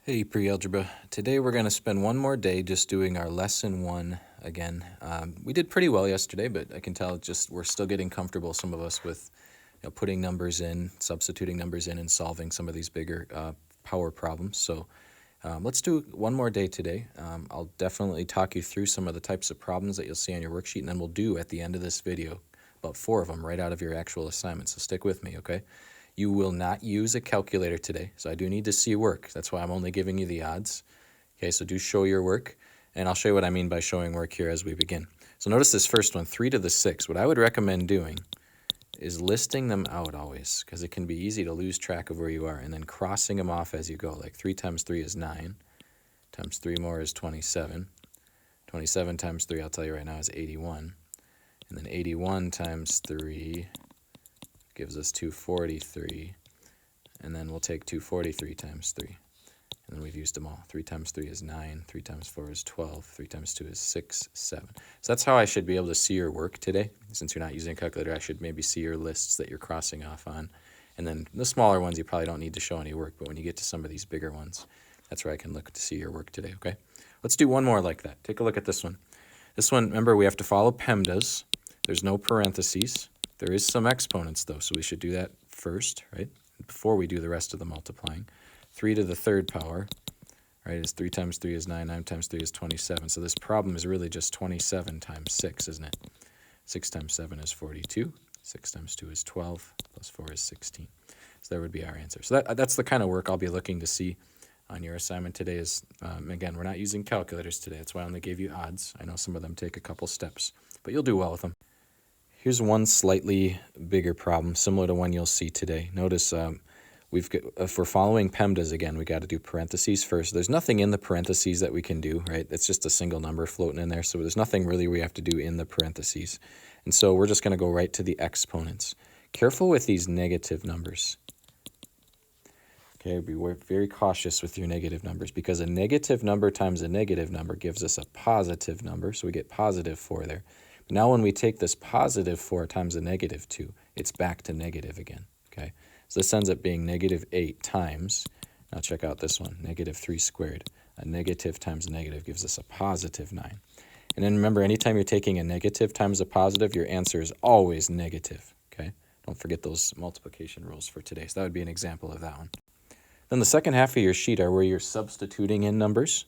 Hey, pre-algebra. Today we're going to spend one more day just doing our lesson one again. We did pretty well yesterday, but I can tell we're still getting comfortable, some of us, with putting numbers in, substituting numbers in, and solving some of these bigger power problems. So let's do one more day today. I'll definitely talk you through some of the types of problems that you'll see on your worksheet, and then we'll do at the end of this video about 4 of them right out of your actual assignment. So stick with me, okay? You will not use a calculator today, so I do need to see your work. That's why I'm only giving you the odds. Okay, so do show your work, and I'll show you what I mean by showing work here as we begin. So notice this first one, 3 to the 6. What I would recommend doing is listing them out always, because it can be easy to lose track of where you are, and then crossing them off as you go. Like 3 times 3 is 9, times 3 more is 27. 27 times 3, I'll tell you right now, is 81. And then 81 times 3 gives us 243, and then we'll take 243 times 3, and then we've used them all. 3 times 3 is 9, 3 times 4 is 12, 3 times 2 is 6, 7. So that's how I should be able to see your work today. Since you're not using a calculator, I should maybe see your lists that you're crossing off on. And then the smaller ones, you probably don't need to show any work, but when you get to some of these bigger ones, that's where I can look to see your work today, okay? Let's do one more like that. Take a look at this one. This one, remember, we have to follow PEMDAS. There's no parentheses. There is some exponents, though, so we should do that first, right, before we do the rest of the multiplying. 3 to the third power, right, is 3 times 3 is 9, 9 times 3 is 27. So this problem is really just 27 times 6, isn't it? 6 times 7 is 42. 6 times 2 is 12, plus 4 is 16. So that would be our answer. So that's the kind of work I'll be looking to see on your assignment today. Is again, we're not using calculators today. That's why I only gave you odds. I know some of them take a couple steps, but you'll do well with them. Here's one slightly bigger problem, similar to one you'll see today. Notice if we're following PEMDAS again, we got to do parentheses first. There's nothing in the parentheses that we can do, right? It's just a single number floating in there, so there's nothing really we have to do in the parentheses. And so we're just going to go right to the exponents. Careful with these negative numbers. Okay, be very cautious with your negative numbers, because a negative number times a negative number gives us a positive number, so we get positive 4 there. Now when we take this positive 4 times a negative 2, it's back to negative again, okay? So this ends up being negative 8 times, now check out this one, negative 3 squared. A negative times a negative gives us a positive 9. And then remember, anytime you're taking a negative times a positive, your answer is always negative, okay? Don't forget those multiplication rules for today. So that would be an example of that one. Then the second half of your sheet are where you're substituting in numbers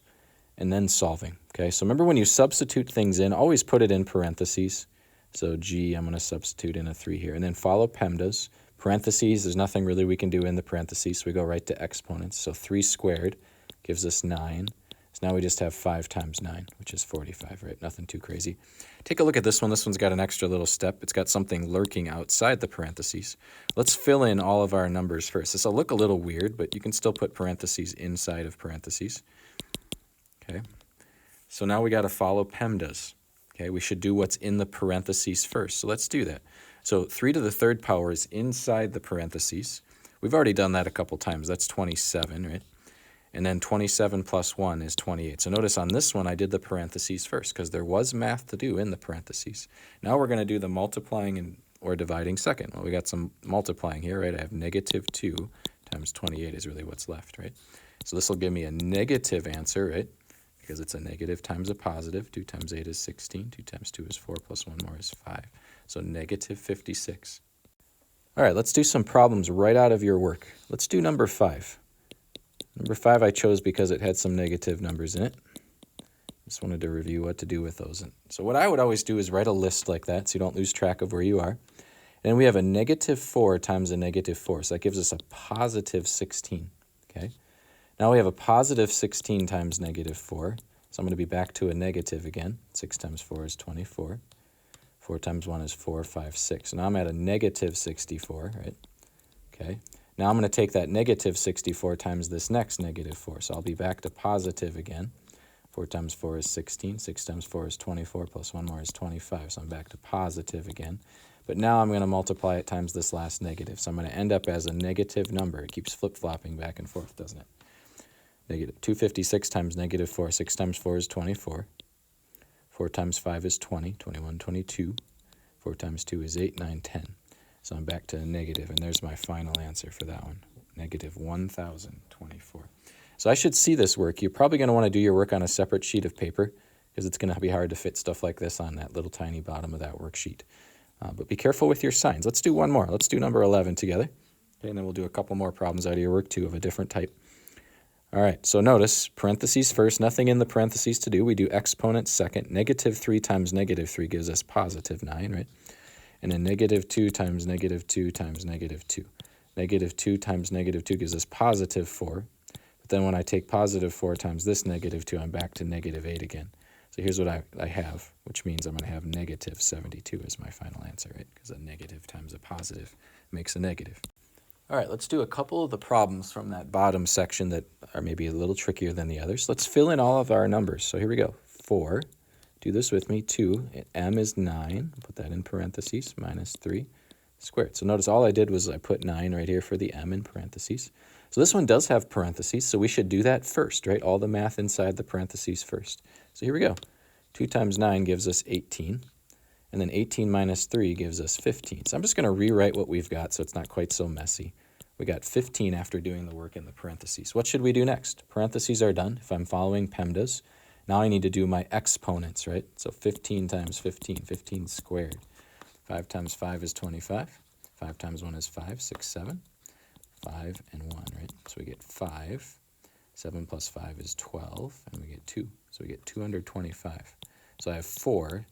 and then solving, okay? So remember, when you substitute things in, always put it in parentheses. So G, I'm going to substitute in a 3 here. And then follow PEMDAS. Parentheses, there's nothing really we can do in the parentheses, so we go right to exponents. So 3 squared gives us 9. So now we just have 5 times 9, which is 45, right? Nothing too crazy. Take a look at this one. This one's got an extra little step. It's got something lurking outside the parentheses. Let's fill in all of our numbers first. This will look a little weird, but you can still put parentheses inside of parentheses. Okay, so now we got to follow PEMDAS. Okay, we should do what's in the parentheses first. So let's do that. So 3 to the third power is inside the parentheses. We've already done that a couple times. That's 27, right? And then 27 plus 1 is 28. So notice on this one I did the parentheses first, because there was math to do in the parentheses. Now we're going to do the multiplying or dividing second. Well, we got some multiplying here, right? I have negative 2 times 28 is really what's left, right? So this will give me a negative answer, right? Because it's a negative times a positive. 2 times 8 is 16. 2 times 2 is 4, plus 1 more is 5. So negative 56. All right, let's do some problems right out of your work. Let's do number 5. Number 5 I chose because it had some negative numbers in it. Just wanted to review what to do with those. So what I would always do is write a list like that so you don't lose track of where you are. And we have a negative 4 times a negative 4. So that gives us a positive 16, okay? Now we have a positive 16 times negative 4. So I'm going to be back to a negative again. 6 times 4 is 24. 4 times 1 is 4, 5, 6. So now I'm at a negative 64, right? Okay. Now I'm going to take that negative 64 times this next negative 4. So I'll be back to positive again. 4 times 4 is 16. 6 times 4 is 24, plus 1 more is 25. So I'm back to positive again. But now I'm going to multiply it times this last negative. So I'm going to end up as a negative number. It keeps flip-flopping back and forth, doesn't it? Negative 256 times negative 4. 6 times 4 is 24. 4 times 5 is 20. 21, 22. 4 times 2 is 8, 9, 10. So I'm back to a negative, and there's my final answer for that one. Negative 1,024. So I should see this work. You're probably going to want to do your work on a separate sheet of paper because it's going to be hard to fit stuff like this on that little tiny bottom of that worksheet. But be careful with your signs. Let's do one more. Let's do number 11 together. Okay, and then we'll do a couple more problems out of your work too of a different type. All right, so notice parentheses first, nothing in the parentheses to do. We do exponent second. -3 times -3 gives us +9, right? And then -2 times -2 times -2. -2 times -2 gives us +4. But then when I take +4 times this -2, I'm back to -8 again. So here's what I have, which means I'm going to have -72 as my final answer, right? Because a negative times a positive makes a negative. All right, let's do a couple of the problems from that bottom section that are maybe a little trickier than the others. Let's fill in all of our numbers. So here we go. 4, do this with me, 2, m is 9, put that in parentheses, -3 squared. So notice all I did was I put 9 right here for the m in parentheses. So this one does have parentheses, so we should do that first, right? All the math inside the parentheses first. So here we go. 2 times 9 gives us 18. And then 18 minus 3 gives us 15. So I'm just going to rewrite what we've got so it's not quite so messy. We got 15 after doing the work in the parentheses. What should we do next? Parentheses are done if I'm following PEMDAS. Now I need to do my exponents, right? So 15 times 15, 15 squared. 5 times 5 is 25. 5 times 1 is 5, 6, 7. 5 and 1, right? So we get 5. 7 plus 5 is 12, and we get 2. So we get 225. So I have 4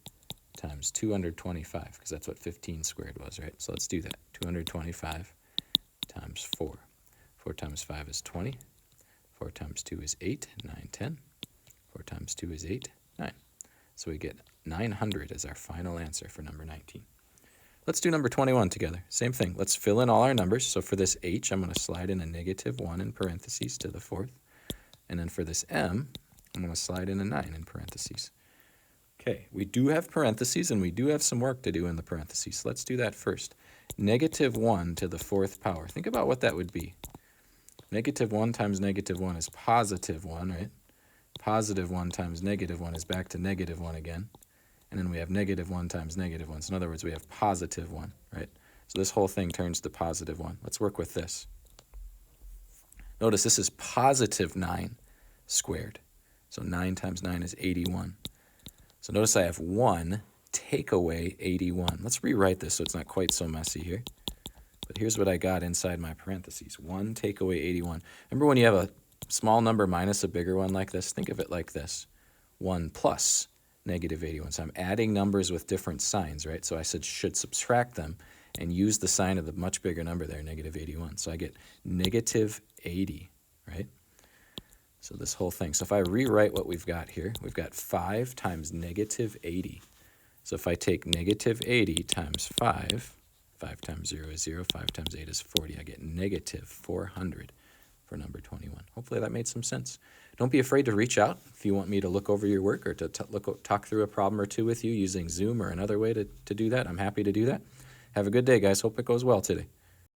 times 225, because that's what 15 squared was, right? So let's do that. 225 times 4. 4 times 5 is 20. 4 times 2 is 8, 9, 10. 4 times 2 is 8, 9. So we get 900 as our final answer for number 19. Let's do number 21 together. Same thing. Let's fill in all our numbers. So for this h, I'm going to slide in a -1 in parentheses to the 4th. And then for this m, I'm going to slide in a 9 in parentheses. Okay, we do have parentheses, and we do have some work to do in the parentheses. So let's do that first. -1 to the 4th power. Think about what that would be. -1 times -1 is +1, right? +1 times -1 is back to -1 again. And then we have -1 times -1. So in other words, we have +1, right? So this whole thing turns to +1. Let's work with this. Notice this is +9 squared. So 9 times 9 is 81. So notice I have 1 take away 81. Let's rewrite this so it's not quite so messy here. But here's what I got inside my parentheses. 1 take away 81. Remember when you have a small number minus a bigger one like this? Think of it like this. 1 plus -81. So I'm adding numbers with different signs, right? So I should subtract them and use the sign of the much bigger number there, -81. So I get -80, right? So this whole thing. So if I rewrite what we've got here, we've got 5 times -80. So if I take -80 times 5, 5 times 0 is 0, 5 times 8 is 40. I get -400 for number 21. Hopefully that made some sense. Don't be afraid to reach out if you want me to look over your work or to talk through a problem or two with you using Zoom or another way to do that. I'm happy to do that. Have a good day, guys. Hope it goes well today.